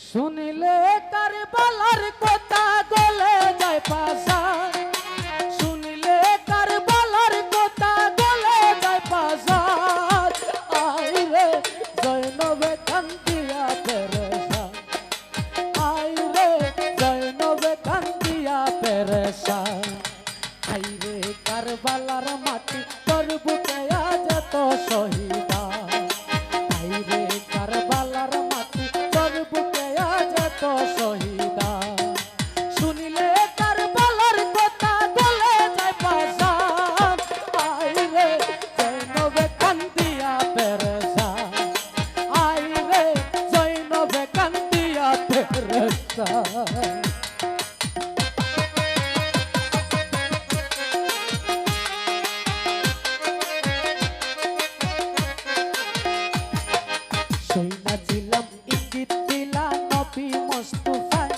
শুনিলে কারবালার কথা গলে যায় পাশান, শুনিলে কারবালার কথা গলে যায় পাশান। আইরে জয়নবে কান্দিয়া পেরেশান, আইরে জয়নবে কান্দিয়া পেরেশান। আইরে কারবালার মাটি তোর বুকে আজ এত শহীদা, আইরে কারবালার মাটি তোর বুকে আজ এত শহীদা। শুনিলে কারবালার কথা গলে যায় পাশান, আইরে জয়নবে কান্দিয়া পেরেশান, আইরে জয়নবে কান্দিয়া পেরেশান। শুনেছিলাম ইঙ্গিত দিলা নবী মুস্তাফায়,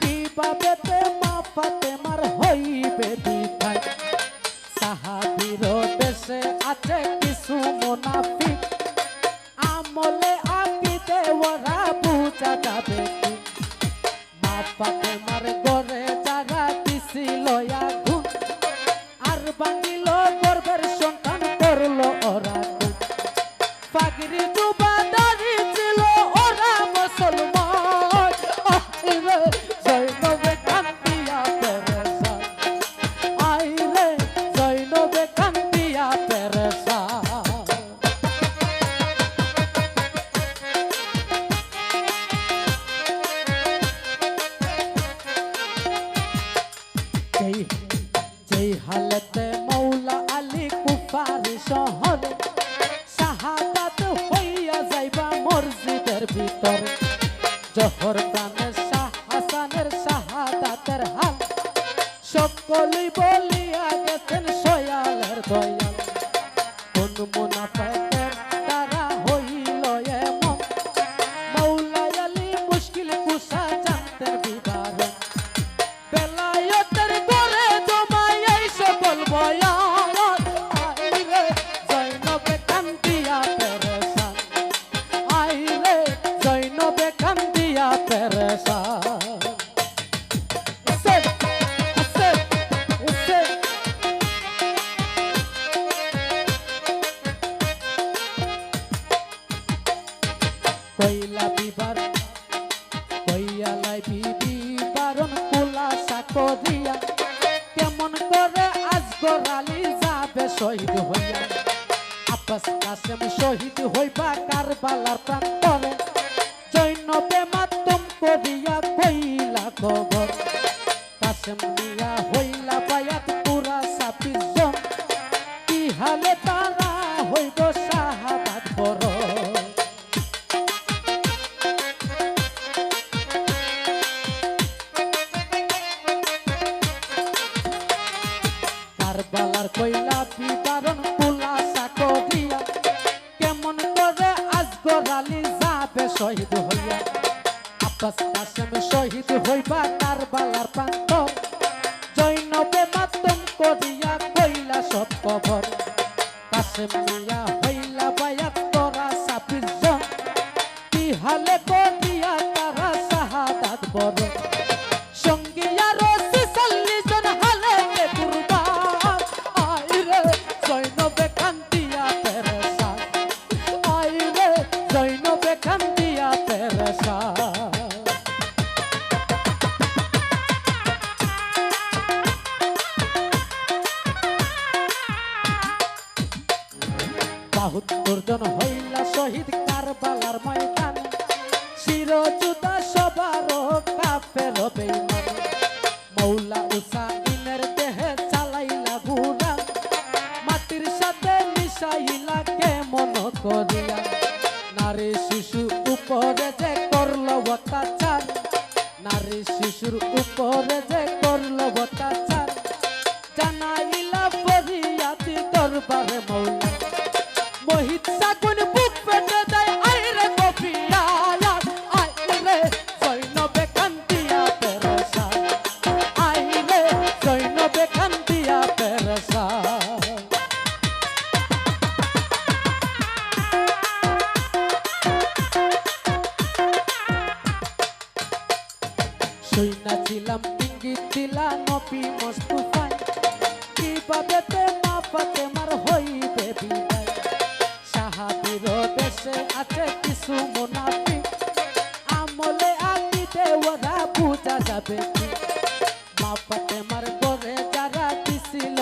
কিভাবেতে মা ফাতেমার হইবে বিদায়। সাহাবীর দেশে আছে কিছু মুনাফিক, আমলে আকিদে ওরা বুঝা যাবে কি। মা ফাতেমার ঘরে যারা দিছিল আগুন, আর ভাঙিল গর্ভের সন্তান করলো ওরা খুন। পাগড়ি জুবাদারি ছিল ওরা মুসলমান, আইরে জয়নবে কান্দিয়া পেরেশান, আইরে জয়নবে কান্দিয়া পেরেশান। যেই হালতে মৌলা আলী কুফার শহরে শাহাদাত হইয়া যাইবা মসজিদের ভিতরে। জহর দানের শাহ হাসানের শাহাদাতের হাল সকলেই বলিয়া গেছেন সয়ালের দয়াল। কোন মুনাফিকের দ্বারা হইল এমন, মৌলা আলী মুশকিল কুশা জানতেন বিবরণ। বেলায়েতের ঘরে জমায় এই সকল বয়ান, আইরে জয়নবে কান্দিয়া পেরেশান, আইরে জয়নবে কান্দিয়া পেরেশান। কইলা বিবার কইয়ালাই বিবি বারণ কুলাসা করিয়া, কেমন করে আসগর আলী যাবে শহীদ হইয়া। আব্বাস কাসেম শহীদ হইবা কারবালার প্রান্তরে, জৈনবে মাতম করিয়া কইলা খবর। কাসেম মিয়া হইলা বায়াত পুরা 26 জন, কি হালে তারা হইব শাহাদাত বরণ। কারবালার কইলা বিবরণ কুলাসা করিয়া, কেমন করে আসগর আলী যাবে শহীদ হইয়া। আব্বাস কাসেম শহীদ হইবা কারবালার প্রান্তর, জৈনবে মাতম করিয়া কইলা সব খবর। কাসেম মিয়া হইলা বায়াত তোরা 26 জন, কি হালে করিয়া তারা শাহাদাত বরণ। সঙ্গী আরো 46 জন হালে কুরবান, আইরে জৈনবে কান্দিয়া পেরেশান, আইরে জৈনবে কান্দিয়া পেরেশান। বাহাত্তর জন হইলা শহীদ কারবালার ময়দানে, শিরজুদা সবারও কাফের বেঈমান। মৌলা হুসাইনের দেহে চালাইলা ঘুরা, মাটির সাথে মিশাইলা কেমন করিয়া। নারী শিশু উপরে যে করল অত্যাচার, নারী শিশুর উপরে যে করল অত্যাচার। জানাইলা ফরিয়াদি দরবারে মৌলা, মোহিত সাগুন বুক পেতে দেয় আইরে কফিয়া, আইরে জৈনবে কান্দিয়া পেরেশান, আইরে জৈনবে কান্দিয়া পেরেশান। শুইনাছিলাম ইঙ্গিত দিলা নবী মুস্তাফায় কিভাবে তে মা ফাতেমার হইবে বিদায় সাহাবীর দেশে আছে কিছু মুনাফিক আমলে আকিতে ওরা বুঝা যাবে কি মা ফাতেমার ঘরে যারা দিছিল